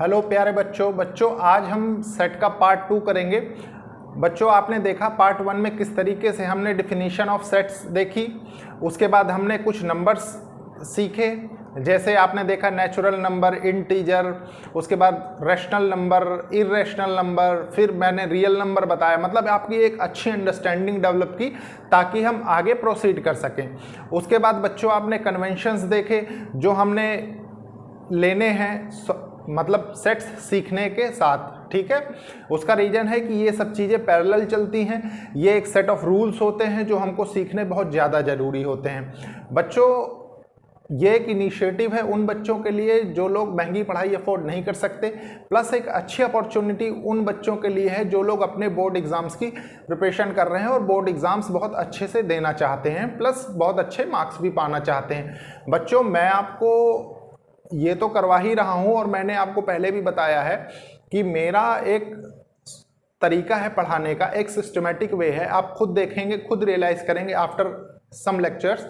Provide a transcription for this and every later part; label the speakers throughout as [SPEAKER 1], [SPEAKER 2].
[SPEAKER 1] Hello प्यारे बच्चों आज हम सेट का पार्ट 2 करेंगे। बच्चों आपने देखा पार्ट 1 में किस तरीके से हमने डिफिनीशन ऑफ सेट्स देखी, उसके बाद हमने कुछ नंबर्स सीखे, जैसे आपने देखा नेचुरल नंबर, इंटीजर, उसके बाद रैशनल नंबर, इर्रेशनल नंबर, फिर मैंने रियल नंबर बताया। मतलब आपकी एक अच्छी अंडरस्टैंडिंग डेवलप की ताकि हम आगे प्रोसीड कर सकें। उसके बाद बच्चों आपने कन्वेंशंस देखे जो हमने लेने हैं मतलब सेट्स सीखने के साथ, ठीक है। उसका रीजन है कि ये सब चीज़ें पैरेलल चलती हैं, ये एक सेट ऑफ रूल्स होते हैं जो हमको सीखने बहुत ज़्यादा ज़रूरी होते हैं। बच्चों ये एक इनिशिएटिव है उन बच्चों के लिए जो लोग महंगी पढ़ाई अफोर्ड नहीं कर सकते, प्लस एक अच्छी अपॉर्चुनिटी उन बच्चों के लिए है जो लोग अपने बोर्ड एग्ज़ाम्स की प्रिपरेशन कर रहे हैं और बोर्ड एग्ज़ाम्स बहुत अच्छे से देना चाहते हैं, प्लस बहुत अच्छे मार्क्स भी पाना चाहते हैं। बच्चों मैं आपको ये तो करवा ही रहा हूँ और मैंने आपको पहले भी बताया है कि मेरा एक तरीका है पढ़ाने का, एक सिस्टमेटिक वे है। आप खुद देखेंगे, खुद रियलाइज़ करेंगे आफ्टर सम लेक्चर्स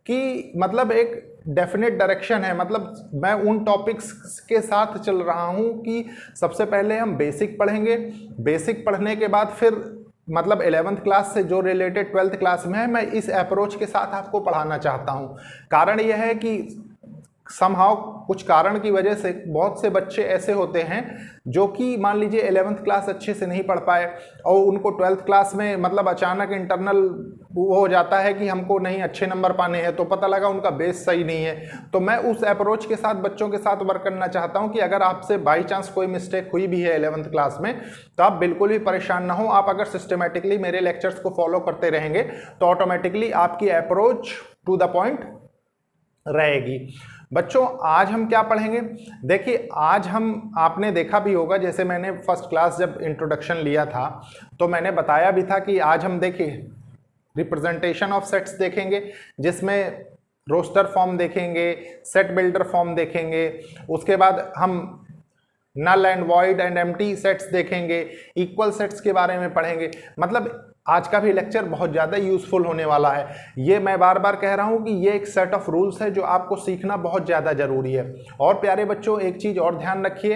[SPEAKER 1] कि मतलब एक डेफिनेट डायरेक्शन है। मतलब मैं उन टॉपिक्स के साथ चल रहा हूँ कि सबसे पहले हम बेसिक पढ़ेंगे, बेसिक पढ़ने के बाद फिर मतलब 11th क्लास से जो रिलेटेड 12th क्लास में है, मैं इस अप्रोच के साथ आपको पढ़ाना चाहता हूँ। कारण यह है कि समहाउ कुछ कारण की वजह से बहुत से बच्चे ऐसे होते हैं जो कि मान लीजिए 11th क्लास अच्छे से नहीं पढ़ पाए और उनको 12th क्लास में मतलब अचानक इंटरनल वो हो जाता है कि हमको नहीं अच्छे नंबर पाने हैं, तो पता लगा उनका बेस सही नहीं है। तो मैं उस अप्रोच के साथ बच्चों के साथ वर्क करना चाहता हूं कि अगर आपसे बाई चांस कोई मिस्टेक हुई भी है 11th क्लास में तो आप बिल्कुल भी परेशान ना हो। आप अगर सिस्टमेटिकली मेरे लेक्चर्स को फॉलो करते रहेंगे तो ऑटोमेटिकली आपकी अप्रोच टू द पॉइंट रहेगी। बच्चों आज हम क्या पढ़ेंगे? देखिए आज हम, आपने देखा भी होगा, जैसे मैंने फर्स्ट क्लास जब इंट्रोडक्शन लिया था तो मैंने बताया भी था कि आज हम देखिए रिप्रेजेंटेशन ऑफ सेट्स देखेंगे, जिसमें रोस्टर फॉर्म देखेंगे, सेट बिल्डर फॉर्म देखेंगे, उसके बाद हम null and void and empty sets देखेंगे, इक्वल सेट्स के बारे में पढ़ेंगे। मतलब आज का भी लेक्चर बहुत ज़्यादा यूज़फुल होने वाला है। ये मैं बार बार कह रहा हूँ कि ये एक सेट ऑफ रूल्स है जो आपको सीखना बहुत ज़्यादा ज़रूरी है। और प्यारे बच्चों एक चीज़ और ध्यान रखिए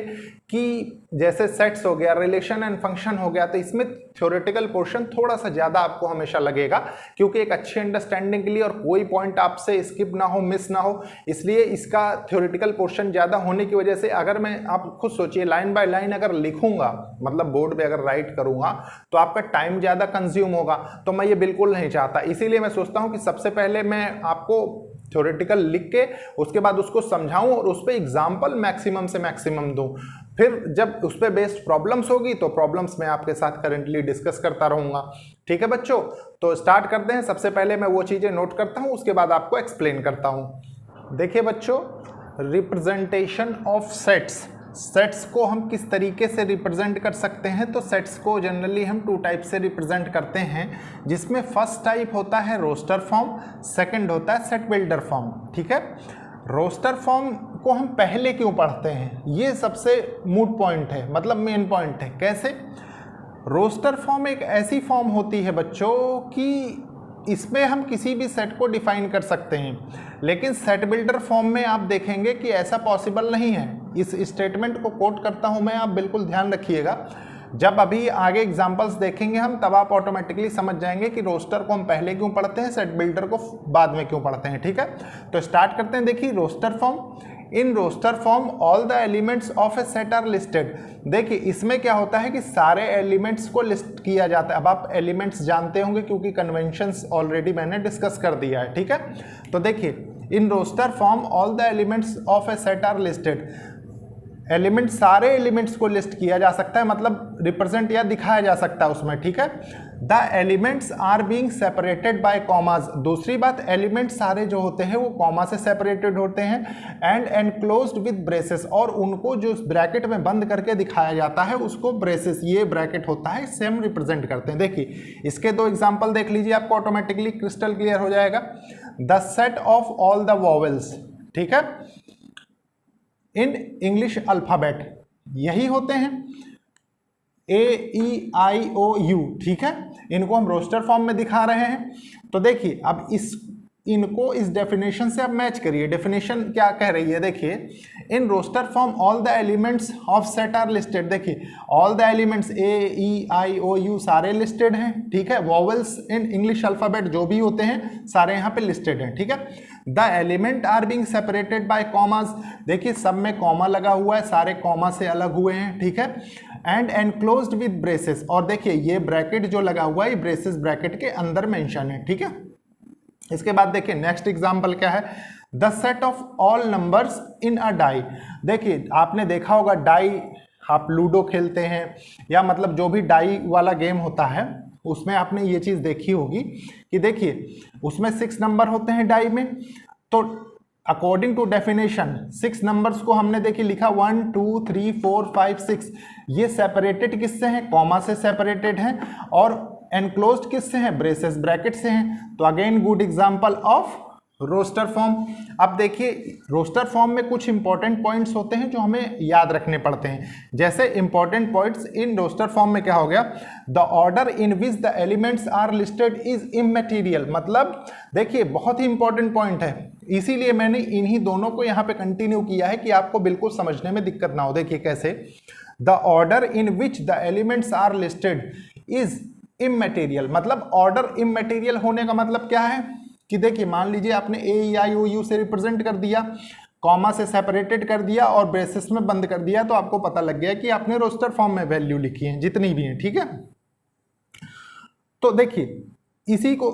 [SPEAKER 1] कि जैसे सेट्स हो गया, रिलेशन एंड फंक्शन हो गया, तो इसमें थ्योरेटिकल पोर्शन थोड़ा सा ज़्यादा आपको हमेशा लगेगा, क्योंकि एक अच्छी अंडरस्टैंडिंग के लिए और कोई पॉइंट आपसे स्किप ना हो, मिस ना हो, इसलिए इसका थ्योरेटिकल पोर्शन ज़्यादा होने की वजह से अगर मैं, आप खुद सोचिए, लाइन बाय लाइन अगर लिखूंगा, मतलब बोर्ड पे अगर राइट करूंगा तो आपका टाइम ज़्यादा कंज्यूम होगा, तो मैं ये बिल्कुल नहीं चाहता। इसीलिए मैं सोचता हूँ कि सबसे पहले मैं आपको थ्योरेटिकल लिख के उसके बाद उसको समझाऊं और उस पर एग्जाम्पल मैक्सिमम से मैक्सिमम दूं। फिर जब उस पर बेस्ड प्रॉब्लम्स होगी तो प्रॉब्लम्स मैं आपके साथ करेंटली डिस्कस करता रहूंगा। ठीक है बच्चों, तो स्टार्ट करते हैं। सबसे पहले मैं वो चीज़ें नोट करता हूं, उसके बाद आपको एक्सप्लेन करता हूं। देखिए बच्चों, रिप्रेजेंटेशन ऑफ सेट्स, सेट्स को हम किस तरीके से रिप्रेजेंट कर सकते हैं? तो सेट्स को जनरली हम 2 टाइप से रिप्रेजेंट करते हैं, जिसमें फर्स्ट टाइप होता है रोस्टर फॉर्म, सेकंड होता है सेट बिल्डर फॉर्म। ठीक है, रोस्टर फॉर्म को हम पहले क्यों पढ़ते हैं, ये सबसे मूड पॉइंट है, मतलब मेन पॉइंट है। कैसे? रोस्टर फॉर्म एक ऐसी फॉर्म होती है बच्चों कि इसमें हम किसी भी सेट को डिफाइन कर सकते हैं, लेकिन सेट बिल्डर फॉर्म में आप देखेंगे कि ऐसा पॉसिबल नहीं है। इस स्टेटमेंट को कोट करता हूं मैं, आप बिल्कुल ध्यान रखिएगा। जब अभी आगे एग्जांपल्स देखेंगे हम, तब आप ऑटोमेटिकली समझ जाएंगे कि रोस्टर को हम पहले क्यों पढ़ते हैं, सेट बिल्डर को बाद में क्यों पढ़ते हैं। ठीक है, तो स्टार्ट करते हैं। देखिए roster form, in roster form all the elements of a set are listed. देखिए इसमें क्या होता है कि सारे एलिमेंट्स को लिस्ट किया जाता है। अब आप एलिमेंट्स जानते होंगे क्योंकि कन्वेंशंस ऑलरेडी मैंने डिस्कस कर दिया है। ठीक है, तो देखिए in roster form all the elements of a set are listed. Element, सारे एलिमेंट्स को लिस्ट किया जा सकता है, मतलब रिप्रेजेंट या दिखाया जा सकता है उसमें। ठीक है, the elements are being separated by commas. दूसरी बात, एलिमेंट्स सारे जो होते हैं वो कॉमा से सेपरेटेड होते हैं, एंड एनक्लोज्ड विद ब्रेसेस, और उनको जो ब्रैकेट में बंद करके दिखाया जाता है उसको ब्रेसेस, ये ब्रैकेट होता है, इससे हम रिप्रेजेंट करते हैं। देखिए इसके 2 एग्जाम्पल देख लीजिए, आपको ऑटोमेटिकली क्रिस्टल क्लियर हो जाएगा। The set of all the vowels, ठीक है, इन इंग्लिश अल्फाबेट, यही होते हैं AEIOU। ठीक है, इनको हम रोस्टर फॉर्म में दिखा रहे हैं। तो देखिए अब इस इनको इस डेफिनेशन से आप मैच करिए। डेफिनेशन क्या कह रही है, देखिए, in roster form all the elements of set are listed. देखिए all the elements A, E, I, O, U सारे लिस्टेड हैं, ठीक है। वॉवेल्स इन इंग्लिश अल्फाबेट जो भी होते हैं सारे यहाँ पे लिस्टेड हैं, ठीक है। The element are being separated by commas, देखिए सब में कॉमा लगा हुआ है, सारे कॉमा से अलग हुए हैं, ठीक है। एंड एनक्लोज्ड विद ब्रेसेस, और देखिए ये ब्रैकेट जो लगा हुआ है ये ब्रेसेस ब्रैकेट के अंदर मेंशन है, ठीक है। इसके बाद देखिए नेक्स्ट एग्जांपल क्या है, the set of all numbers in a die. देखिए आपने देखा होगा डाई, आप लूडो खेलते हैं या मतलब जो भी डाई वाला गेम होता है उसमें आपने ये चीज़ देखी होगी कि देखिए उसमें 6 नंबर होते हैं डाई में, तो अकॉर्डिंग टू डेफिनेशन 6 नंबर्स को हमने देखिए लिखा 1 2 3 4 5 6, ये सेपरेटेड किससे हैं, कॉमा से सेपरेटेड हैं, और एनक्लोज्ड किससे हैं, ब्रेसेस ब्रैकेट से हैं। तो again good example of roster form. अब देखिए रोस्टर फॉर्म में कुछ इंपॉर्टेंट पॉइंट्स होते हैं जो हमें याद रखने पड़ते हैं। जैसे important points in roster form में क्या हो गया, the order in which the elements are listed is immaterial. मतलब देखिए बहुत ही इंपॉर्टेंट पॉइंट है, इसीलिए मैंने इन्हीं दोनों को यहाँ पे कंटिन्यू किया है कि आपको बिल्कुल समझने में दिक्कत ना हो। देखिए कैसे, the order in which the elements are listed is immaterial, मतलब ऑर्डर इमैटेरियल होने का मतलब क्या है कि देखिए मान लीजिए आपने A, E, I, O, U से रिप्रेजेंट कर दिया, कॉमा से सेपरेटेड कर दिया और ब्रेसेस में बंद कर दिया, तो आपको पता लग गया कि आपने रोस्टर फॉर्म में वैल्यू लिखी है जितनी भी हैं, ठीक है। तो देखिए इसी को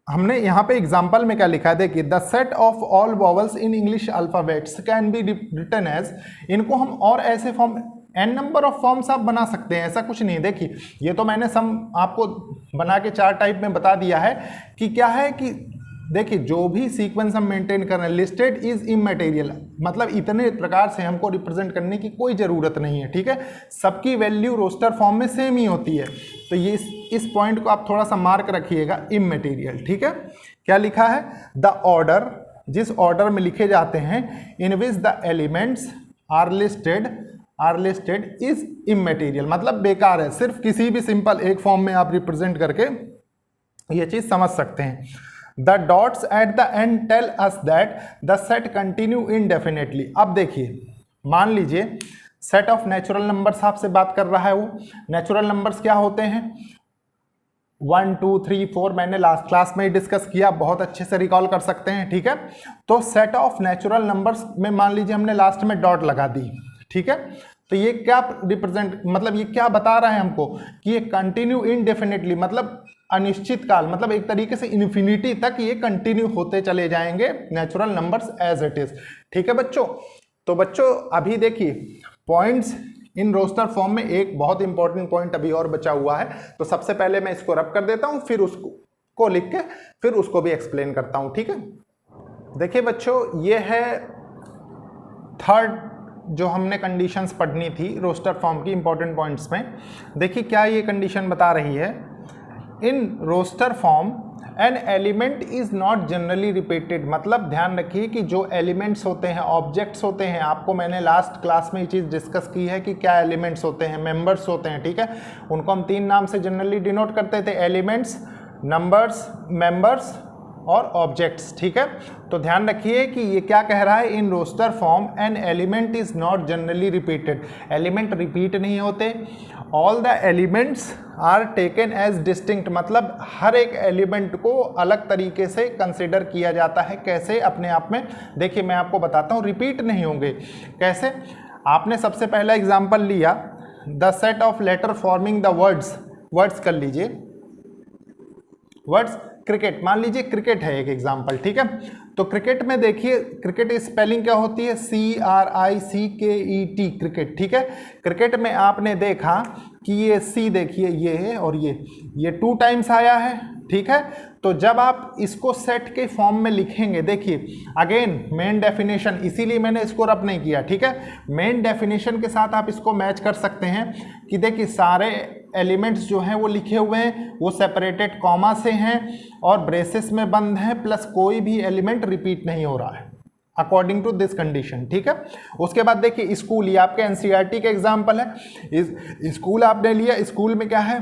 [SPEAKER 1] हमने यहाँ पे एग्जाम्पल में क्या लिखा है, देखिए the set of all vowels in English alphabets can be written as, इनको हम और ऐसे form n number of forms आप बना सकते हैं, ऐसा कुछ नहीं। देखिए ये तो मैंने सम आपको बना के 4 टाइप में बता दिया है कि क्या है कि देखिए जो भी सीक्वेंस हम मेंटेन कर रहे हैं, लिस्टेड इज इमैटेरियल, मतलब इतने प्रकार से हमको रिप्रेजेंट करने की कोई ज़रूरत नहीं है, ठीक है। सबकी वैल्यू रोस्टर फॉर्म में सेम ही होती है, तो ये इस पॉइंट को आप थोड़ा सा मार्क रखिएगा, इमैटेरियल, ठीक है। क्या लिखा है, द ऑर्डर, जिस ऑर्डर में लिखे जाते हैं in which the elements are listed is immaterial, मतलब बेकार है। सिर्फ किसी भी सिंपल एक फॉर्म में आप रिप्रेजेंट करके ये चीज़ समझ सकते हैं। The dots at the end tell us that the set continue indefinitely। अब देखिए मान लीजिए सेट ऑफ नेचुरल नंबर्स आपसे बात कर रहा है, वो नेचुरल नंबर्स क्या होते हैं, 1 2 3 4 मैंने लास्ट क्लास में ही डिस्कस किया, बहुत अच्छे से रिकॉल कर सकते हैं, ठीक है। तो सेट ऑफ नेचुरल नंबर्स में मान लीजिए हमने लास्ट में डॉट लगा दी, ठीक है। तो ये क्या रिप्रेजेंट, मतलब ये क्या बता रहा है हमको कि ये कंटिन्यू इनडेफिनेटली, मतलब अनिश्चित काल, मतलब एक तरीके से इन्फिनिटी तक ये कंटिन्यू होते चले जाएंगे natural numbers as it is, ठीक है बच्चों। तो बच्चों अभी देखिए पॉइंट्स इन रोस्टर फॉर्म में एक बहुत इंपॉर्टेंट पॉइंट अभी और बचा हुआ है, तो सबसे पहले मैं इसको रब कर देता हूं, फिर उसको लिख के फिर उसको भी एक्सप्लेन करता हूं, ठीक है। देखिए बच्चों ये है थर्ड जो हमने कंडीशंस पढ़नी थी रोस्टर फॉर्म की इंपॉर्टेंट पॉइंट्स में। देखिए क्या ये कंडीशन बता रही है, in roster form an element is not generally repeated, मतलब ध्यान रखिए कि जो एलिमेंट्स होते हैं, ऑब्जेक्ट्स होते हैं, आपको मैंने लास्ट क्लास में ये चीज़ डिस्कस की है कि क्या एलिमेंट्स होते हैं, मेंबर्स होते हैं, ठीक है। उनको हम 3 नाम से जनरली डिनोट करते थे, एलिमेंट्स, नंबर्स, मेंबर्स और ऑब्जेक्ट्स, ठीक है। तो ध्यान रखिए कि ये क्या कह रहा है, in roster form an element is not generally repeated, element repeat नहीं होते, all the elements are taken as distinct, मतलब हर एक एलिमेंट को अलग तरीके से कंसिडर किया जाता है। कैसे, अपने आप में देखिए मैं आपको बताता हूँ, रिपीट नहीं होंगे। कैसे, आपने सबसे पहला एग्जाम्पल लिया, the set of letter forming the words कर लीजिए, वर्ड्स क्रिकेट, मान लीजिए क्रिकेट है एक एग्जाम्पल, ठीक है। तो क्रिकेट में देखिए क्रिकेट स्पेलिंग क्या होती है, CRICKET, क्रिकेट, ठीक है। क्रिकेट में आपने देखा कि ये C देखिए ये है और ये 2 टाइम्स आया है, ठीक है। तो जब आप इसको सेट के फॉर्म में लिखेंगे, देखिए अगेन मेन डेफिनेशन, इसीलिए मैंने इसको रब नहीं किया, ठीक है। मेन डेफिनेशन के साथ आप इसको मैच कर सकते हैं कि देखिए सारे एलिमेंट्स जो हैं वो लिखे हुए हैं, वो सेपरेटेड कॉमा से हैं और ब्रेसेस में बंद हैं, प्लस कोई भी एलिमेंट रिपीट नहीं हो रहा है अकॉर्डिंग टू दिस कंडीशन, ठीक है। उसके बाद देखिए स्कूल, ये आपके एनसीईआरटी के एग्जाम्पल है। स्कूल आपने लिया, स्कूल में क्या है,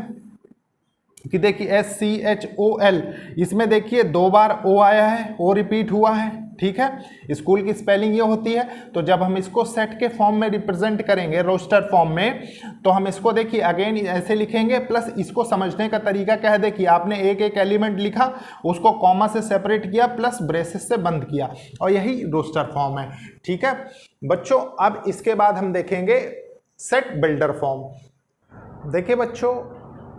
[SPEAKER 1] कि देखिए SCHOL, इसमें देखिए 2 बार O आया है, O रिपीट हुआ है, ठीक है। स्कूल की स्पेलिंग ये होती है। तो जब हम इसको सेट के फॉर्म में रिप्रेजेंट करेंगे, रोस्टर फॉर्म में, तो हम इसको देखिए अगेन ऐसे लिखेंगे। प्लस इसको समझने का तरीका क्या है, देखिए आपने एक एक एलिमेंट लिखा, उसको कॉमा से सेपरेट किया, प्लस ब्रेसेस से बंद किया, और यही रोस्टर फॉर्म है, ठीक है बच्चों। अब इसके बाद हम देखेंगे सेट बिल्डर फॉर्म। देखिए बच्चों,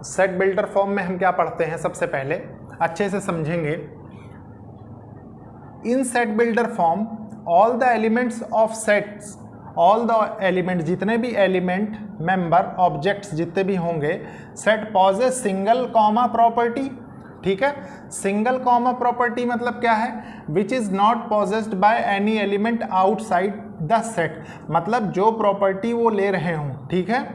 [SPEAKER 1] सेट बिल्डर फॉर्म में हम क्या पढ़ते हैं, सबसे पहले अच्छे से समझेंगे। In set builder form all the elements of sets, all the element, जितने भी एलिमेंट, मेंबर, ऑब्जेक्ट्स जितने भी होंगे, set possesses single common property, ठीक है। सिंगल कॉमा प्रॉपर्टी मतलब क्या है, which is not possessed by any element outside the set, मतलब जो प्रॉपर्टी वो ले रहे हों, ठीक है,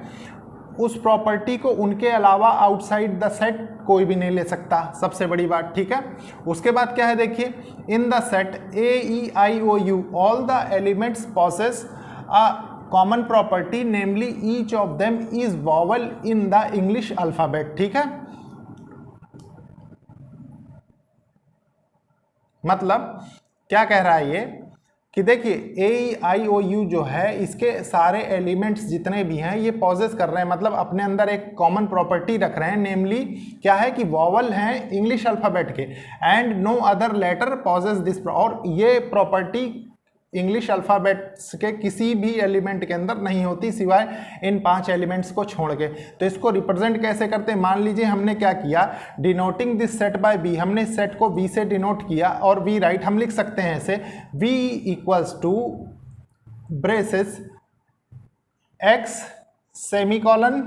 [SPEAKER 1] उस प्रॉपर्टी को उनके अलावा आउटसाइड द सेट कोई भी नहीं ले सकता, सबसे बड़ी बात, ठीक है। उसके बाद क्या है, देखिए इन the set AEIOU all the elements possesses a common property, namely each of them is vowel in the English alphabet, ठीक है। मतलब क्या कह रहा है ये कि देखिए AEIOU जो है, इसके सारे एलिमेंट्स जितने भी हैं ये पॉजेस कर रहे हैं, मतलब अपने अंदर एक कॉमन प्रॉपर्टी रख रहे हैं, नेमली क्या है कि वॉवल हैं इंग्लिश अल्फ़ाबेट के, and no other letter possess this, और ये प्रॉपर्टी इंग्लिश अल्फ़ाबेट्स के किसी भी एलिमेंट के अंदर नहीं होती सिवाय इन 5 एलिमेंट्स को छोड़ के। तो इसको रिप्रेजेंट कैसे करते हैं, मान लीजिए हमने क्या किया, denoting this set by B, हमने सेट को बी से डिनोट किया, और वी राइट हम लिख सकते हैं ऐसे, we equals to braces x semicolon,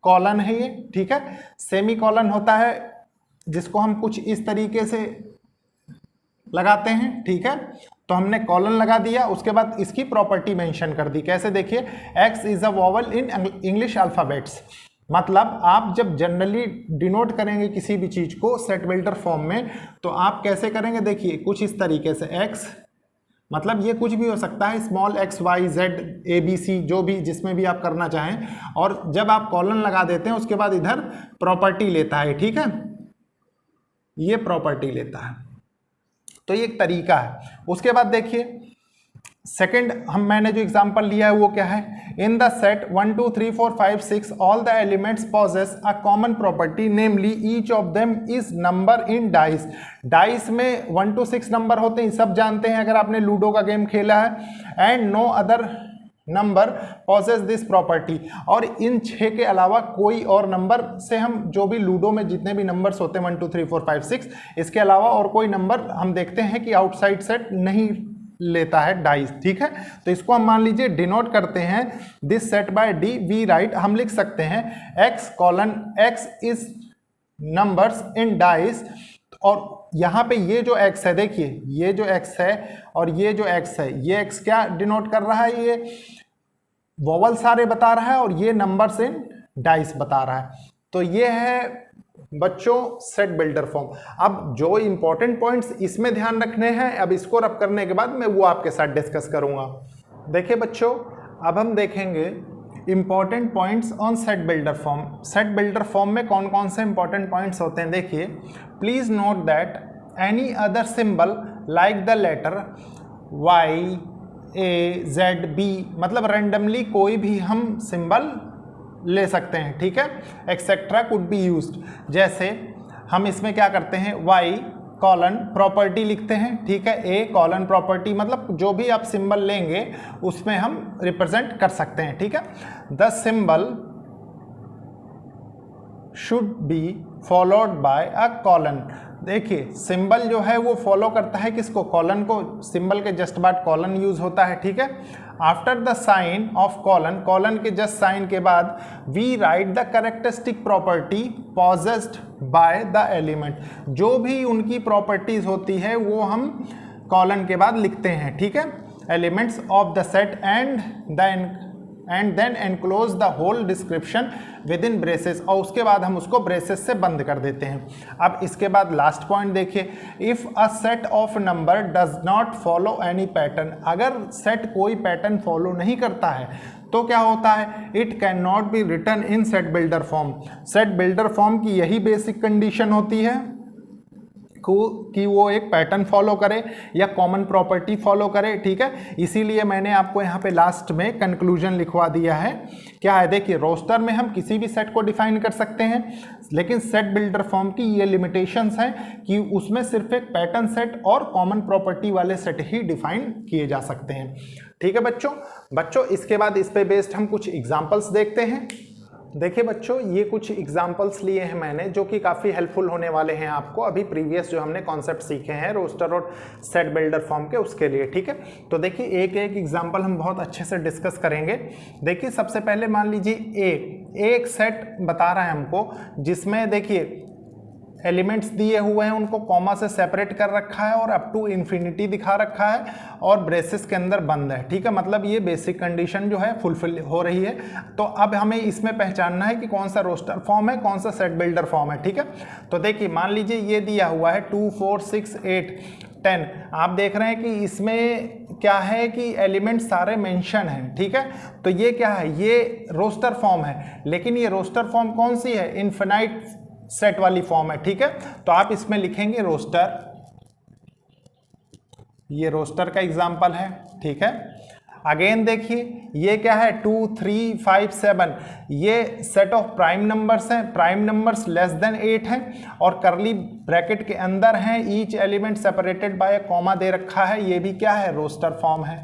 [SPEAKER 1] colon है ये, ठीक है। सेमी कॉलन होता है जिसको हम कुछ इस तरीके से लगाते हैं, ठीक है। तो हमने कॉलन लगा दिया, उसके बाद इसकी प्रॉपर्टी मेंशन कर दी, कैसे देखिए, x is a vowel in English alphabets, मतलब आप जब जनरली डिनोट करेंगे किसी भी चीज को सेट बिल्डर फॉर्म में, तो आप कैसे करेंगे, देखिए कुछ इस तरीके से, x मतलब ये कुछ भी हो सकता है, small x y z a b c, जो भी जिसमें भी आप करना चाहें, और जब आप कॉलन लगा देते हैं उसके बाद इधर प्रॉपर्टी लेता है, ठीक है, ये प्रॉपर्टी लेता है, तो ये एक तरीका है। उसके बाद देखिए सेकंड, मैंने जो एग्जांपल लिया है वो क्या है, in the set 1 2 3 4 5 6 all the elements possess a common property, namely each of them is number in dice. Dice में 1 to 6 नंबर होते हैं, सब जानते हैं अगर आपने लूडो का गेम खेला है, and no other number possess this property, और इन 6 के अलावा कोई और नंबर से हम जो भी लूडो में जितने भी नंबर्स होते हैं 1 2 3 4 5 6, इसके अलावा और कोई नंबर हम देखते हैं कि आउटसाइड सेट नहीं लेता है डाइस, ठीक है। तो इसको हम मान लीजिए डिनोट करते हैं this set by D, we write हम लिख सकते हैं x colon x is numbers in dice, और यहाँ पे ये जो x है, देखिए ये जो x है और ये जो x है, ये x क्या डिनोट कर रहा है, ये वॉवल सारे बता रहा है, और ये नंबर्स इन डाइस बता रहा है। तो ये है बच्चों सेट बिल्डर फॉर्म। अब जो इंपॉर्टेंट पॉइंट्स इसमें ध्यान रखने हैं, अब इसको रब करने के बाद मैं वो आपके साथ डिस्कस करूंगा। देखिए बच्चों, अब हम देखेंगे important points on set builder form. Set builder form में कौन कौन से इंपॉर्टेंट पॉइंट्स होते हैं, देखिए please note that any other symbol like the letter y a z b, मतलब रेंडमली कोई भी हम सिंबल ले सकते हैं, ठीक है, एक्सेट्रा कुड बी यूज्ड। जैसे हम इसमें क्या करते हैं, y कॉलन प्रॉपर्टी लिखते हैं, ठीक है, a कॉलन प्रॉपर्टी, मतलब जो भी आप सिंबल लेंगे उसमें हम रिप्रेजेंट कर सकते हैं, ठीक है। The symbol should be followed by a colon. देखिए सिंबल जो है वो फॉलो करता है किसको, कॉलन को, सिंबल के जस्ट बाद कॉलन यूज होता है, ठीक है। After the sign of colon, colon के जस्ट साइन के बाद we write the characteristic property possessed by the element, जो भी उनकी प्रॉपर्टीज होती है वो हम कॉलन के बाद लिखते हैं, ठीक है। Elements of the set and the and then enclose the whole description within braces, और उसके बाद हम उसको ब्रेसेस से बंद कर देते हैं। अब इसके बाद लास्ट पॉइंट देखिए, if a set of number does not follow any pattern, अगर सेट कोई पैटर्न फॉलो नहीं करता है तो क्या होता है, it can not be written in set builder form. Set builder form की यही बेसिक कंडीशन होती है कि वो एक पैटर्न फॉलो करे या कॉमन प्रॉपर्टी फॉलो करे, ठीक है। इसीलिए मैंने आपको यहाँ पे लास्ट में कंक्लूजन लिखवा दिया है। क्या है, देखिए रोस्टर में हम किसी भी सेट को डिफाइन कर सकते हैं, लेकिन सेट बिल्डर फॉर्म की ये लिमिटेशंस हैं कि उसमें सिर्फ एक पैटर्न सेट और कॉमन प्रॉपर्टी वाले सेट ही डिफाइन किए जा सकते हैं, ठीक है बच्चों। इसके बाद इस पे बेस्ड हम कुछ एग्जाम्पल्स देखते हैं। देखिए बच्चों, ये कुछ एग्जाम्पल्स लिए हैं मैंने जो कि काफ़ी हेल्पफुल होने वाले हैं आपको अभी प्रीवियस जो हमने कॉन्सेप्ट सीखे हैं रोस्टर और सेट बिल्डर फॉर्म के, उसके लिए, ठीक है। तो देखिए एक एक एग्जाम्पल हम बहुत अच्छे से डिस्कस करेंगे। देखिए सबसे पहले मान लीजिए एक सेट बता रहा है हमको जिसमें देखिए एलिमेंट्स दिए हुए हैं, उनको कॉमा से सेपरेट कर रखा है और अप टू इन्फिनिटी दिखा रखा है और ब्रेसेस के अंदर बंद है, ठीक है। मतलब ये बेसिक कंडीशन जो है फुलफिल हो रही है। तो अब हमें इसमें पहचानना है कि कौन सा रोस्टर फॉर्म है, कौन सा सेट बिल्डर फॉर्म है, ठीक है। तो देखिए मान लीजिए ये दिया हुआ है 2 4 6 8 10, आप देख रहे हैं कि इसमें क्या है कि एलिमेंट सारे मेंशन हैं, ठीक है। तो ये क्या है, ये रोस्टर फॉर्म है, लेकिन ये रोस्टर फॉर्म कौन सी है, इन्फिनाइट सेट वाली फॉर्म है, ठीक है। तो आप इसमें लिखेंगे रोस्टर, ये रोस्टर का एग्जांपल है, ठीक है। अगेन देखिए ये क्या है 2 3 5 7, ये सेट ऑफ प्राइम नंबर्स हैं, प्राइम नंबर्स लेस देन 8 हैं और करली ब्रैकेट के अंदर हैं, each element separated by a comma दे रखा है, ये भी क्या है, रोस्टर फॉर्म है।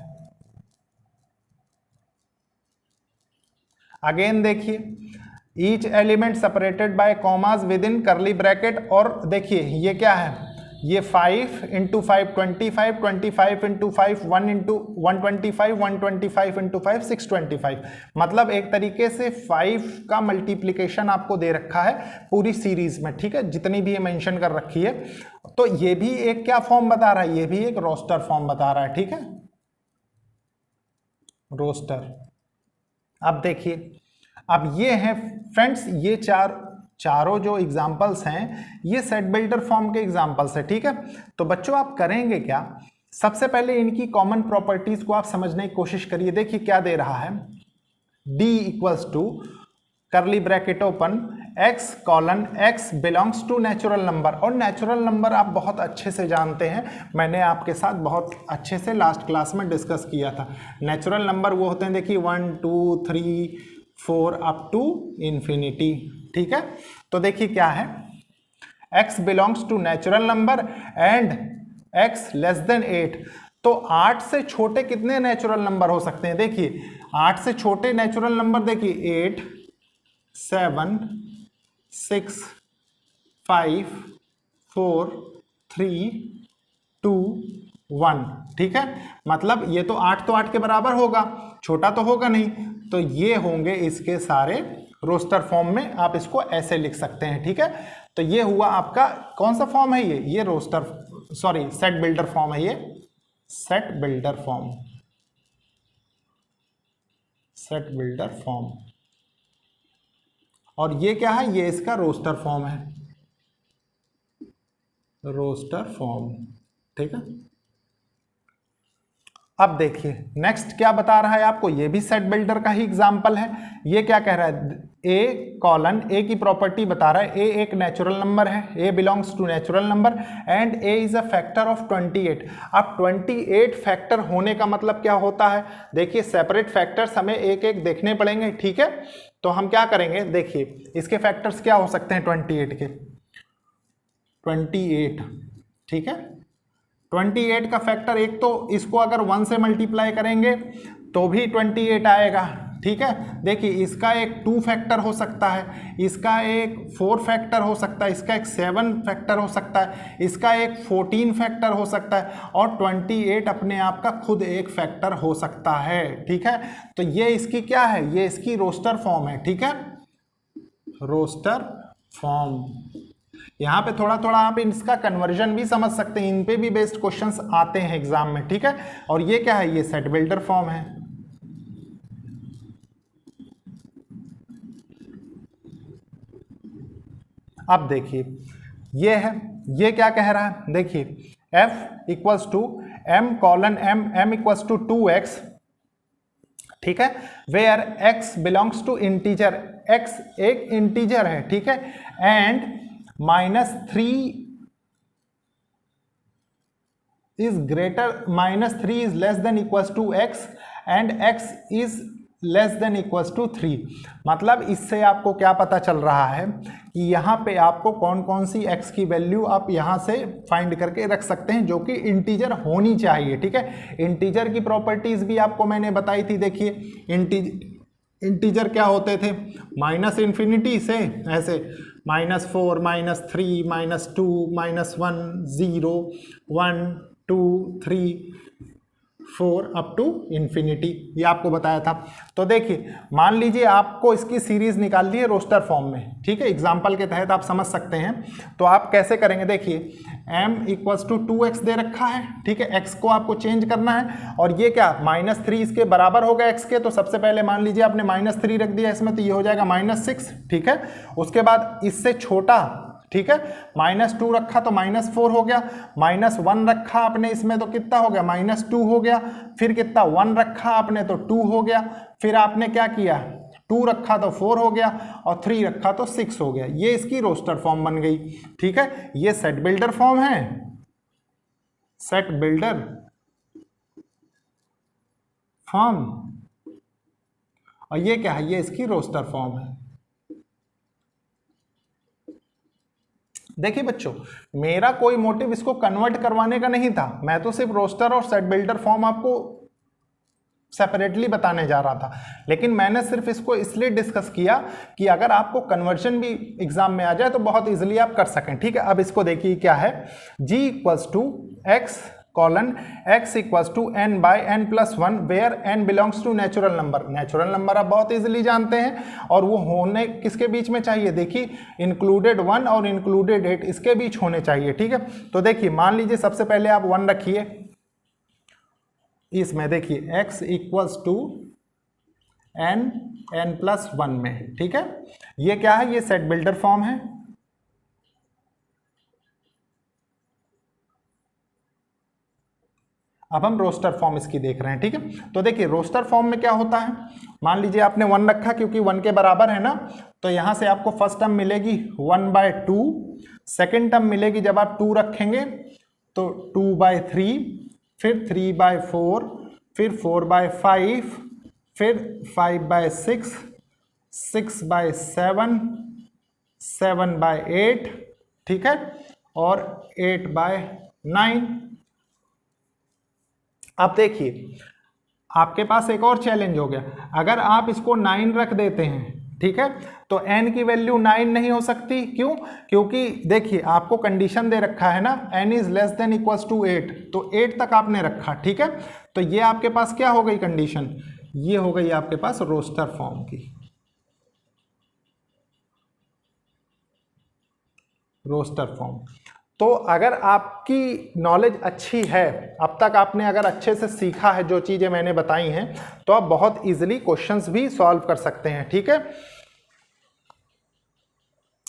[SPEAKER 1] अगेन देखिए each element separated by commas within curly bracket, और देखिए ये क्या है, ये 5 × 5 25, 25 × 5 1 × 125, 125 × 5 625, मतलब एक तरीके से 5 का मल्टीप्लिकेशन आपको दे रखा है पूरी सीरीज में, ठीक है, जितनी भी ये मेंशन कर रखी है। तो ये भी एक क्या फॉर्म बता रहा है, ये भी एक रोस्टर फॉर्म बता रहा है, ठीक है, रोस्टर। अब देखिए, अब ये हैं फ्रेंड्स, ये चारों जो एग्जाम्पल्स हैं ये सेट बिल्डर फॉर्म के एग्जाम्पल्स हैं, ठीक है। तो बच्चों आप करेंगे क्या, सबसे पहले इनकी कॉमन प्रॉपर्टीज को आप समझने की कोशिश करिए। देखिए क्या दे रहा है, D = curly bracket open x colon x belongs to natural number, और नेचुरल नंबर आप बहुत अच्छे से जानते हैं, मैंने आपके साथ बहुत अच्छे से लास्ट क्लास में डिस्कस किया था। नेचुरल नंबर वो होते हैं, देखिए 1 2 3 4 अप टू इन्फिनिटी, ठीक है। तो देखिए क्या है, x belongs to natural number and x less than 8, तो 8 से छोटे कितने नेचुरल नंबर हो सकते हैं, देखिए 8 से छोटे नेचुरल नंबर देखिए 8 7 6 5 4 3 2 1, ठीक है। मतलब ये तो 8 के बराबर होगा, छोटा तो होगा नहीं, तो ये होंगे इसके सारे रोस्टर फॉर्म में, आप इसको ऐसे लिख सकते हैं, ठीक है। तो ये हुआ आपका कौन सा फॉर्म है, ये roster, sorry set builder form है, ये set builder form, set builder form. और ये क्या है, ये इसका रोस्टर फॉर्म है, रोस्टर फॉर्म, ठीक है। अब देखिए नेक्स्ट क्या बता रहा है आपको, ये भी सेट बिल्डर का ही एग्जांपल है। ये क्या कह रहा है, ए कॉलन, ए की प्रॉपर्टी बता रहा है, ए एक नेचुरल नंबर है, a belongs to natural number and a is a factor of 28। अब 28 फैक्टर होने का मतलब क्या होता है, देखिए सेपरेट फैक्टर्स हमें एक एक देखने पड़ेंगे, ठीक है। तो हम क्या करेंगे, देखिए इसके फैक्टर्स क्या हो सकते हैं 28 के, 28, ठीक है। 28 का फैक्टर, एक तो इसको अगर 1 से मल्टीप्लाई करेंगे तो भी 28 आएगा, ठीक है। देखिए इसका एक 2 फैक्टर हो सकता है, इसका एक 4 फैक्टर हो सकता है, इसका एक 7 फैक्टर हो सकता है, इसका एक 14 फैक्टर हो सकता है, और 28 अपने आप का खुद एक फैक्टर हो सकता है, ठीक है। तो ये इसकी क्या है, ये इसकी रोस्टर फॉर्म है, ठीक है, रोस्टर फॉर्म। यहाँ पे थोड़ा थोड़ा आप इसका कन्वर्जन भी समझ सकते हैं, इन पे भी बेस्ड क्वेश्चंस आते हैं एग्जाम में, ठीक है। और ये क्या है, ये सेट बिल्डर फॉर्म है, अब देखिए ये है, ये क्या कह रहा है, देखिए f equals to m colon m equals to 2x, ठीक है, where x belongs to integer, x एक इंटीजर है, ठीक है, and -3 is greater, -3 is less than equals to x and x is less than equals to 3। मतलब इससे आपको क्या पता चल रहा है कि यहाँ पे आपको कौन कौन सी x की वैल्यू आप यहाँ से फाइंड करके रख सकते हैं जो कि इंटीजर होनी चाहिए, ठीक है। इंटीजर की प्रॉपर्टीज भी आपको मैंने बताई थी, देखिए इंटीजर क्या होते थे, -∞ से ऐसे -4 -3 -2 -1 0 1 2 3 4 अप टू इन्फिनिटी, ये आपको बताया था। तो देखिए मान लीजिए आपको इसकी सीरीज निकालनी है रोस्टर फॉर्म में, ठीक है, एग्जाम्पल के तहत आप समझ सकते हैं। तो आप कैसे करेंगे, देखिए m इक्वल्स टू 2x दे रखा है, ठीक है, x को आपको चेंज करना है और ये क्या -3 इसके बराबर होगा x के, तो सबसे पहले मान लीजिए आपने -3 रख दिया इसमें, तो ये हो जाएगा -6, ठीक है। उसके बाद इससे छोटा, ठीक है, -2 रखा तो -4 हो गया, -1 रखा आपने इसमें तो कितना हो गया, -2 हो गया, फिर कितना 1 रखा आपने तो 2 हो गया, फिर आपने क्या किया 2 रखा तो 4 हो गया और 3 रखा तो 6 हो गया। ये इसकी रोस्टर फॉर्म बन गई, ठीक है। ये सेट बिल्डर फॉर्म है, सेट बिल्डर फॉर्म, और ये क्या है, ये इसकी रोस्टर फॉर्म है। देखिए बच्चों, मेरा कोई मोटिव इसको कन्वर्ट करवाने का नहीं था, मैं तो सिर्फ रोस्टर और सेट बिल्डर फॉर्म आपको सेपरेटली बताने जा रहा था, लेकिन मैंने सिर्फ इसको इसलिए डिस्कस किया कि अगर आपको कन्वर्जन भी एग्जाम में आ जाए तो बहुत इजीली आप कर सकें, ठीक है। अब इसको देखिए क्या है, g equals to x colon x equals to n by n+1 where n belongs to natural number. Natural number आप बहुत इजीली जानते हैं, और वो होने किसके बीच में चाहिए, देखिए इंक्लूडेड 1 और इंक्लूडेड 8 इसके बीच होने चाहिए, ठीक है। तो देखिए मान लीजिए सबसे पहले आप 1 रखिए इसमें, देखिए x इक्वल्स टू n+1 में, ठीक है। ये क्या है, ये सेट बिल्डर फॉर्म है। अब हम रोस्टर फॉर्म इसकी देख रहे हैं, ठीक है। तो देखिए रोस्टर फॉर्म में क्या होता है, मान लीजिए आपने 1 रखा क्योंकि 1 के बराबर है ना, तो यहां से आपको फर्स्ट टर्म मिलेगी 1/2, सेकेंड टर्म मिलेगी जब आप 2 रखेंगे तो 2/3, फिर 3/4, फिर 4/5, फिर 5/6, 6/7, 7/8, ठीक है, और 8/9। अब देखिए आपके पास एक और चैलेंज हो गया, अगर आप इसको 9 रख देते हैं, ठीक है, तो n की वैल्यू 9 नहीं हो सकती, क्यों, क्योंकि देखिए आपको कंडीशन दे रखा है ना, n is less than equals to 8, तो 8 तक आपने रखा, ठीक है। तो ये आपके पास क्या हो गई कंडीशन, ये हो गई आपके पास रोस्टर फॉर्म की, रोस्टर फॉर्म। तो अगर आपकी नॉलेज अच्छी है, अब तक आपने अगर अच्छे से सीखा है जो चीज़ें मैंने बताई हैं, तो आप बहुत इजीली क्वेश्चंस भी सॉल्व कर सकते हैं, ठीक है।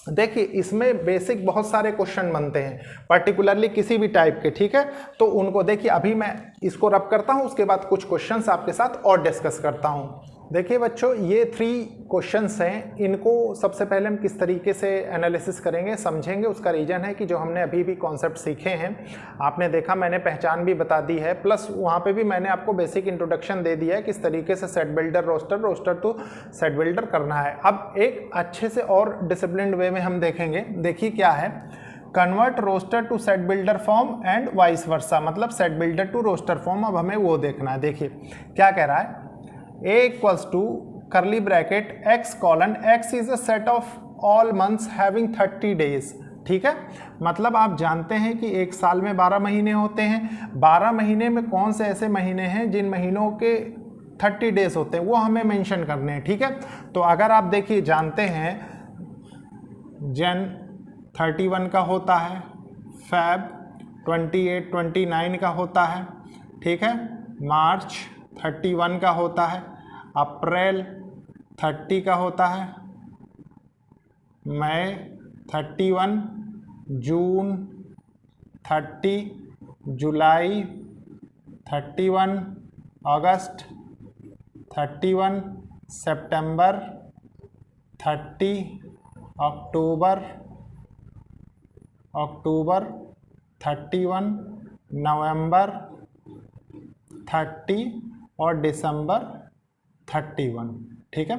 [SPEAKER 1] देखिए इसमें बेसिक बहुत सारे क्वेश्चन बनते हैं, पर्टिकुलरली किसी भी टाइप के, ठीक है। तो उनको देखिए अभी मैं इसको रब करता हूं, उसके बाद कुछ क्वेश्चंस आपके साथ और डिस्कस करता हूं। देखिए बच्चों, ये 3 क्वेश्चंस हैं, इनको सबसे पहले हम किस तरीके से एनालिसिस करेंगे, समझेंगे। उसका रीज़न है कि जो हमने अभी भी कॉन्सेप्ट सीखे हैं, आपने देखा मैंने पहचान भी बता दी है, प्लस वहाँ पे भी मैंने आपको बेसिक इंट्रोडक्शन दे दिया है किस तरीके से set builder roster to set builder करना है। अब एक अच्छे से और डिसिप्लिन्ड वे में हम देखेंगे। देखिए क्या है, convert roster to set builder form and vice versa, मतलब set builder to roster form. अब हमें वो देखना है। देखिए क्या कह रहा है, a equals to curly bracket x colon x is a set of all months having 30 days, ठीक है। मतलब आप जानते हैं कि एक साल में 12 महीने होते हैं, 12 महीने में कौन से ऐसे महीने हैं जिन महीनों के 30 डेज होते हैं, वो हमें मेंशन करने हैं, ठीक है। तो अगर आप देखिए जानते हैं जन 31 का होता है, फेब 28 29 का होता है, ठीक है, मार्च 31 का होता है, अप्रैल 30 का होता है, मई 31 जून, 30 जुलाई, 31 अगस्त, 31 सितंबर, 30 अक्टूबर, 31 नवंबर, 30 और दिसंबर 31। ठीक है,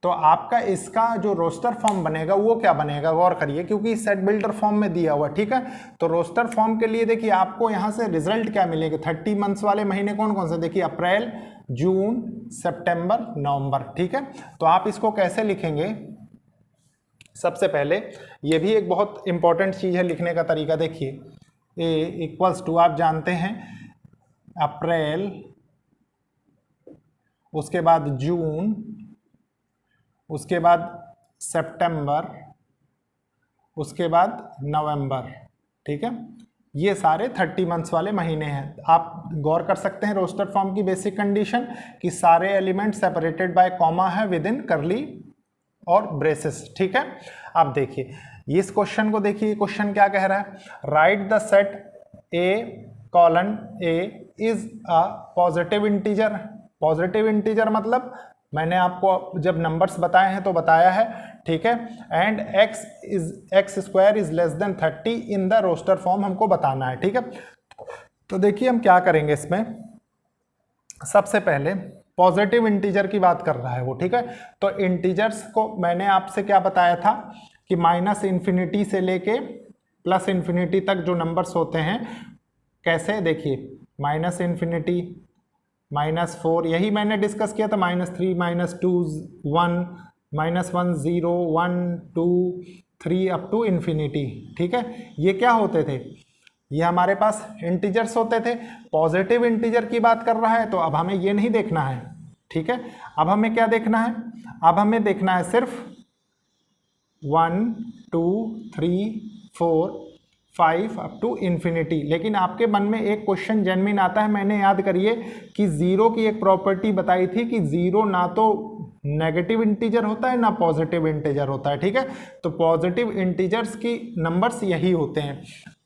[SPEAKER 1] तो आपका इसका जो रोस्टर फॉर्म बनेगा वो क्या बनेगा, गौर करिए, क्योंकि सेट बिल्डर फॉर्म में दिया हुआ। ठीक है, तो रोस्टर फॉर्म के लिए देखिए आपको यहां से रिजल्ट क्या मिलेगा। 30 मंथ्स वाले महीने कौन कौन से, देखिए अप्रैल, जून, सितंबर, नवंबर। ठीक है, तो आप इसको कैसे लिखेंगे, सबसे पहले ये भी एक बहुत इंपॉर्टेंट चीज है लिखने का तरीका। देखिए A = आप जानते हैं अप्रैल, उसके बाद जून, उसके बाद सितंबर, उसके बाद नवंबर। ठीक है, ये सारे 30 मंथ्स वाले महीने हैं। आप गौर कर सकते हैं रोस्टर फॉर्म की बेसिक कंडीशन कि सारे एलिमेंट सेपरेटेड बाय कॉमा है विद इन करली और ब्रेसेस। ठीक है, अब देखिए इस क्वेश्चन को देखिए, क्वेश्चन क्या कह रहा है, write the set A:A is a positive integer. Positive integer मतलब मैंने आपको जब नंबर्स बताए हैं तो बताया है। ठीक है, and x² is less than 30 in the roster form हमको बताना है। ठीक है, तो देखिए हम क्या करेंगे इसमें, सबसे पहले पॉजिटिव इंटीजर की बात कर रहा है वो। ठीक है, तो इंटीजर्स को मैंने आपसे क्या बताया था कि -∞ से लेके +∞ तक जो नंबर्स होते हैं कैसे, देखिए -∞, -4, यही मैंने डिस्कस किया था, -3, -2, 1, -1, 0, 1, 2, 3 अप टू इन्फिनिटी। ठीक है, ये क्या होते थे, ये हमारे पास इंटीजर्स होते थे। पॉजिटिव इंटीजर की बात कर रहा है तो अब हमें ये नहीं देखना है। ठीक है, अब हमें क्या देखना है, अब हमें देखना है सिर्फ 1, 2, 3, 4, 5 अप टू इन्फिनिटी। लेकिन आपके मन में एक क्वेश्चन जेन्युइन आता है, मैंने याद करिए कि जीरो की एक प्रॉपर्टी बताई थी कि जीरो ना तो नेगेटिव इंटीजर होता है ना पॉजिटिव इंटीजर होता है। ठीक है, तो पॉजिटिव इंटीजर्स की नंबर्स यही होते हैं।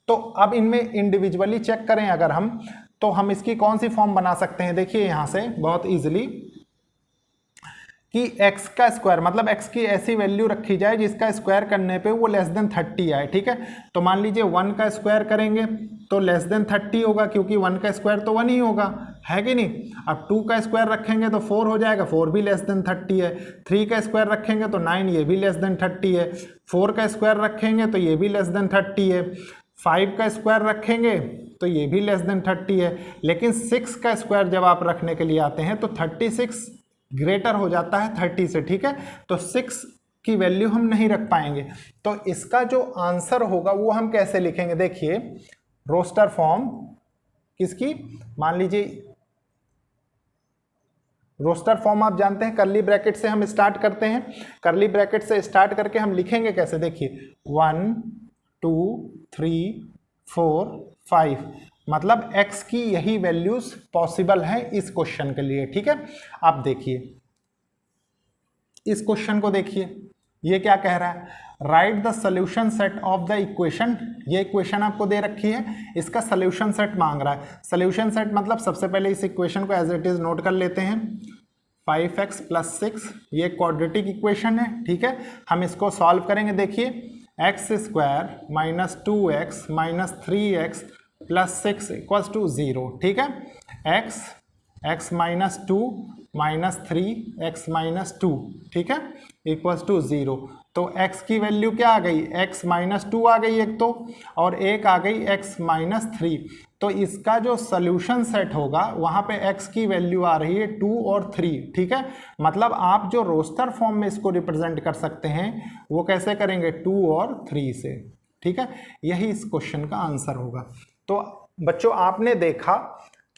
[SPEAKER 1] तो अब इनमें इंडिविजुअली चेक करें अगर हम, तो हम इसकी कौन सी फॉर्म बना सकते हैं, देखिए यहां से बहुत इजीली कि x का स्क्वायर मतलब x की ऐसी वैल्यू रखी जाए जिसका स्क्वायर करने पे वो लेस देन 30 आए। ठीक है, तो मान लीजिए 1 का स्क्वायर करेंगे तो लेस देन 30 होगा, क्योंकि 1 का स्क्वायर तो 1 ही होगा, है कि नहीं। अब 2 का स्क्वायर रखेंगे तो 4 हो जाएगा, 4 भी लेस देन 30 है। 3 का स्क्वायर रखेंगे तो 9, ये भी लेस देन 30 है। 4 का स्क्वायर रखेंगे तो ये भी लेस देन 30 है। 5 का स्क्वायर रखेंगे तो ये भी लेस देन 30 है। लेकिन 6 का स्क्वायर जब आप रखने के लिए आते हैं तो 36 ग्रेटर हो जाता है 30 से। ठीक है, तो 6 की वैल्यू हम नहीं रख पाएंगे। तो इसका जो आंसर होगा वो हम कैसे लिखेंगे, देखिए रोस्टर फॉर्म किसकी, मान लीजिए रोस्टर फॉर्म आप जानते हैं करली ब्रैकेट से हम स्टार्ट करते हैं। करली ब्रैकेट से स्टार्ट करके हम लिखेंगे कैसे, देखिए 1, 2, 3, 4, 5, मतलब x की यही वैल्यूज पॉसिबल हैं इस क्वेश्चन के लिए। ठीक है, आप देखिए इस क्वेश्चन को, देखिए ये क्या कह रहा है, write the solution set of the equation. ये इक्वेशन आपको दे रखी है, इसका सोल्यूशन सेट मांग रहा है। सोल्यूशन सेट मतलब सबसे पहले इस इक्वेशन को एज इट इज नोट कर लेते हैं। 5x + 6 ये क्वाड्रेटिक इक्वेशन है। ठीक है, हम इसको सॉल्व करेंगे। देखिए x² - 2x - 3x + 6 = 0। ठीक है, x - 2 - 3x - 2, ठीक है, = 0। तो x की वैल्यू क्या आ गई, x - 2 आ गई एक तो, और एक आ गई x - 3। तो इसका जो सोल्यूशन सेट होगा वहाँ पे x की वैल्यू आ रही है 2 और 3। ठीक है, मतलब आप जो रोस्टर फॉर्म में इसको रिप्रेजेंट कर सकते हैं वो कैसे करेंगे, 2 और 3 से। ठीक है, यही इस क्वेश्चन का आंसर होगा। तो बच्चों आपने देखा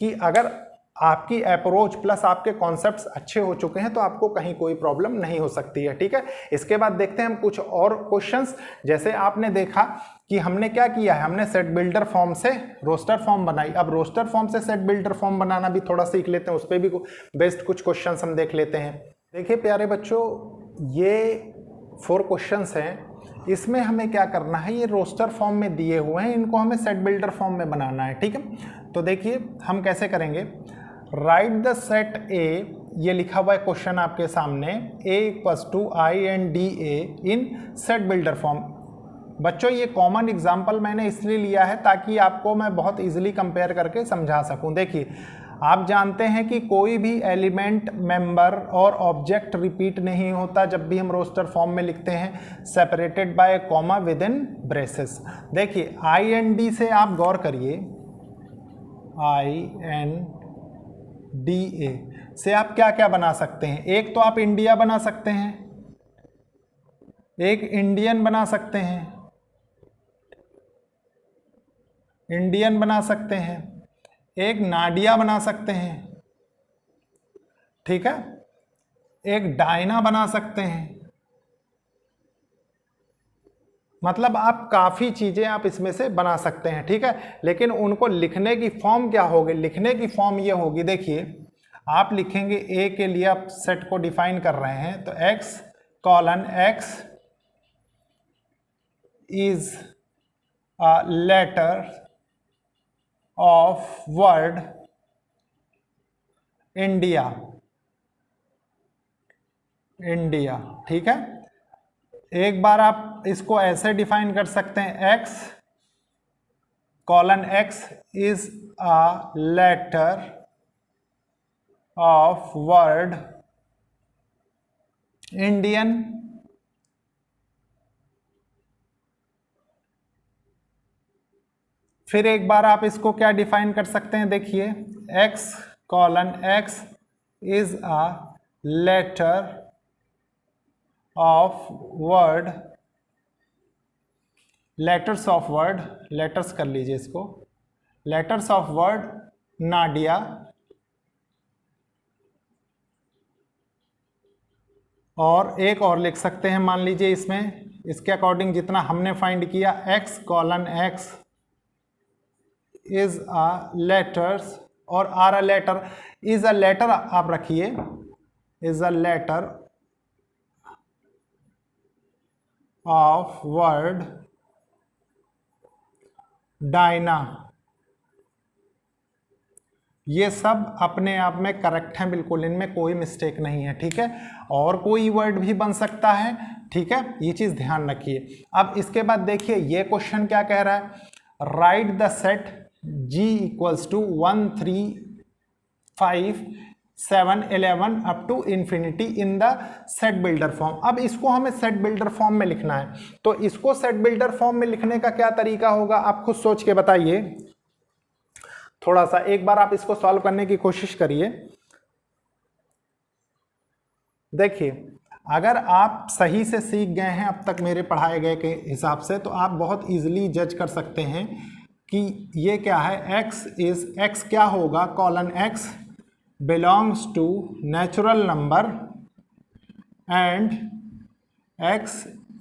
[SPEAKER 1] कि अगर आपकी अप्रोच प्लस आपके कॉन्सेप्ट्स अच्छे हो चुके हैं तो आपको कहीं कोई प्रॉब्लम नहीं हो सकती है। ठीक है, इसके बाद देखते हैं हम कुछ और क्वेश्चंस। जैसे आपने देखा कि हमने क्या किया है, हमने सेट बिल्डर फॉर्म से रोस्टर फॉर्म बनाई। अब रोस्टर फॉर्म से सेट बिल्डर फॉर्म बनाना भी थोड़ा सीख लेते हैं, उस पर भी बेस्ड कुछ क्वेश्चंस हम देख लेते हैं। देखिए प्यारे बच्चों, ये 4 क्वेश्चंस हैं, इसमें हमें क्या करना है, ये रोस्टर फॉर्म में दिए हुए हैं, इनको हमें सेट बिल्डर फॉर्म में बनाना है, ठीक है। तो देखिए हम कैसे करेंगे, राइट द सेट ए, ये लिखा हुआ है क्वेश्चन आपके सामने, A equals to I and D A in set builder form. बच्चों ये कॉमन एग्जाम्पल मैंने इसलिए लिया है ताकि आपको मैं बहुत इजीली कंपेयर करके समझा सकूं। देखिए आप जानते हैं कि कोई भी एलिमेंट, मेंबर और ऑब्जेक्ट रिपीट नहीं होता जब भी हम रोस्टर फॉर्म में लिखते हैं, separated by comma with in braces. देखिए आई एन डी से आप गौर करिए, आई एन डी ए से आप क्या क्या बना सकते हैं। एक तो आप इंडिया बना सकते हैं, एक इंडियन बना सकते हैं, इंडियन बना सकते हैं, एक नाडिया बना सकते हैं, ठीक है, एक डायना बना सकते हैं। मतलब आप काफ़ी चीज़ें आप इसमें से बना सकते हैं, ठीक है। लेकिन उनको लिखने की फॉर्म क्या होगी, लिखने की फॉर्म ये होगी, देखिए आप लिखेंगे ए के लिए, आप सेट को डिफाइन कर रहे हैं तो x colon x is a letter of word India, India, ठीक है। एक बार आप इसको ऐसे डिफाइन कर सकते हैं, x colon x is a letter of word Indian, फिर एक बार आप इसको क्या डिफाइन कर सकते हैं, देखिए x colon x is a letter of word, letters of word, letters कर लीजिए इसको, लेटर्स ऑफ वर्ड नाडिया, और एक और लिख सकते हैं, मान लीजिए इसमें इसके अकॉर्डिंग जितना हमने फाइंड किया, x colon x is a letters, और are a letter, is a letter आप रखिए, is a letter of word Diana. ये सब अपने आप में करेक्ट हैं, बिल्कुल इनमें कोई मिस्टेक नहीं है, ठीक है। और कोई वर्ड भी बन सकता है, ठीक है, ये चीज़ ध्यान रखिए। अब इसके बाद देखिए ये क्वेश्चन क्या कह रहा है, write the set G equals to 1 3 5 7 11 up to infinity in the set builder form. अब इसको हमें सेट बिल्डर फॉर्म में लिखना है, तो इसको सेट बिल्डर फॉर्म में लिखने का क्या तरीका होगा, आप खुद सोच के बताइए थोड़ा सा। एक बार आप इसको सॉल्व करने की कोशिश करिए। देखिए अगर आप सही से सीख गए हैं अब तक मेरे पढ़ाए गए के हिसाब से, तो आप बहुत इजीली जज कर सकते हैं कि ये क्या है, x क्या होगा, colon x belongs to natural number and x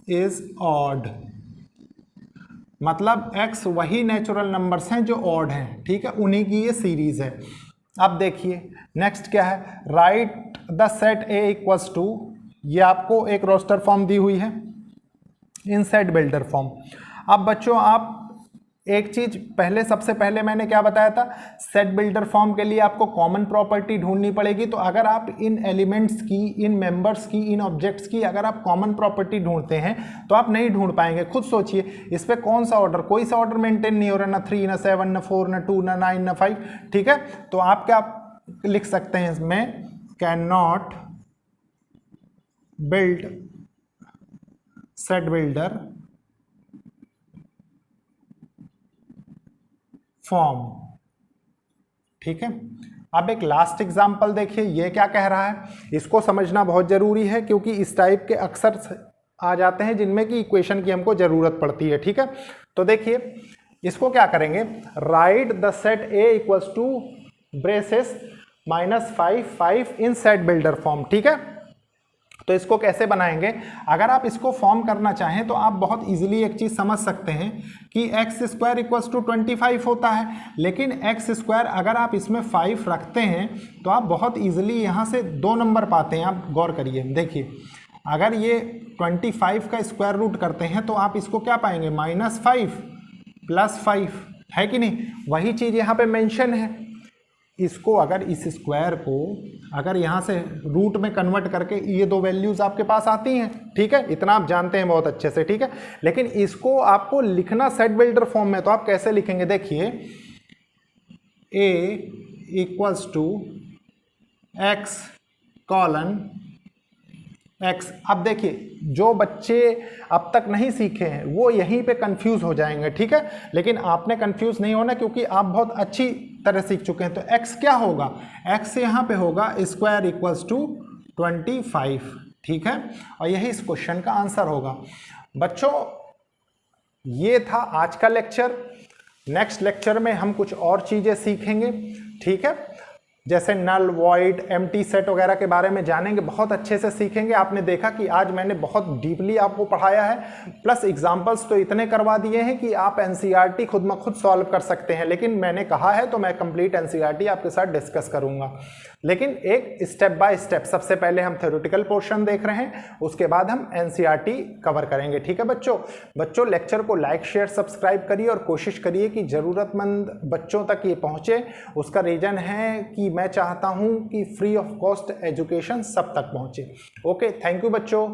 [SPEAKER 1] is odd. मतलब x वही नेचुरल नंबर्स हैं जो ऑड हैं, ठीक है, उन्हीं की ये सीरीज है। अब देखिए नेक्स्ट क्या है, write the set a equals to, ये आपको एक रोस्टर फॉर्म दी हुई है इन सेट बिल्डर फॉर्म। अब बच्चों आप एक चीज पहले, सबसे पहले मैंने क्या बताया था, सेट बिल्डर फॉर्म के लिए आपको कॉमन प्रॉपर्टी ढूंढनी पड़ेगी। तो अगर आप इन एलिमेंट्स की, इन मेंबर्स की, इन ऑब्जेक्ट्स की अगर आप कॉमन प्रॉपर्टी ढूंढते हैं तो आप नहीं ढूंढ पाएंगे। खुद सोचिए इस पे कौन सा ऑर्डर, कोई सा ऑर्डर मेंटेन नहीं हो रहा, ना 3 ना 7 ना 4 ना 2 ना 9 ना 5, ठीक है। तो आप क्या लिख सकते हैं इसमें, can not build set builder form, ठीक है। अब एक लास्ट एग्जांपल देखिए, ये क्या कह रहा है, इसको समझना बहुत जरूरी है क्योंकि इस टाइप के अक्सर आ जाते हैं जिनमें कि इक्वेशन की हमको जरूरत पड़ती है, ठीक है। तो देखिए इसको क्या करेंगे, write the set a equals to braces -5 5 in set builder form, ठीक है। तो इसको कैसे बनाएंगे, अगर आप इसको फॉर्म करना चाहें तो आप बहुत इजीली एक चीज समझ सकते हैं कि x स्क्वायर इक्वल्स टू 25 होता है, लेकिन x स्क्वायर अगर आप इसमें 5 रखते हैं तो आप बहुत इजीली यहाँ से 2 नंबर पाते हैं। आप गौर करिए, देखिए अगर ये 25 का स्क्वायर रूट करते हैं तो आप इसको क्या पाएंगे, -5 + 5, है कि नहीं। वही चीज़ यहाँ पे मेंशन है। इसको अगर इस स्क्वायर को अगर यहाँ से रूट में कन्वर्ट करके ये दो वैल्यूज़ आपके पास आती हैं, ठीक है, इतना आप जानते हैं बहुत अच्छे से, ठीक है। लेकिन इसको आपको लिखना सेट बिल्डर फॉर्म में, तो आप कैसे लिखेंगे, देखिए a = x कॉलन x। अब देखिए जो बच्चे अब तक नहीं सीखे हैं वो यहीं पे कंफ्यूज हो जाएंगे, ठीक है, लेकिन आपने कंफ्यूज नहीं होना क्योंकि आप बहुत अच्छी तरह सीख चुके हैं। तो x क्या होगा, x यहाँ पे होगा स्क्वायर = 25, ठीक है, और यही इस क्वेश्चन का आंसर होगा। बच्चों ये था आज का लेक्चर। नेक्स्ट लेक्चर में हम कुछ और चीज़ें सीखेंगे, ठीक है, जैसे नल, वॉइड, एम्प्टी सेट वगैरह के बारे में जानेंगे, बहुत अच्छे से सीखेंगे। आपने देखा कि आज मैंने बहुत डीपली आपको पढ़ाया है, प्लस एग्जाम्पल्स तो इतने करवा दिए हैं कि आप एनसीईआरटी खुद में खुद सॉल्व कर सकते हैं। लेकिन मैंने कहा है तो मैं कंप्लीट एनसीईआरटी आपके साथ डिस्कस करूंगा, लेकिन एक स्टेप बाय स्टेप। सबसे पहले हम थ्योरेटिकल पोर्शन देख रहे हैं, उसके बाद हम एनसीईआरटी कवर करेंगे, ठीक है बच्चों लेक्चर को लाइक, शेयर, सब्सक्राइब करिए और कोशिश करिए कि ज़रूरतमंद बच्चों तक ये पहुँचे। उसका रीज़न है कि मैं चाहता हूं कि फ्री ऑफ कॉस्ट एजुकेशन सब तक पहुंचे। ओके, थैंक यू बच्चों।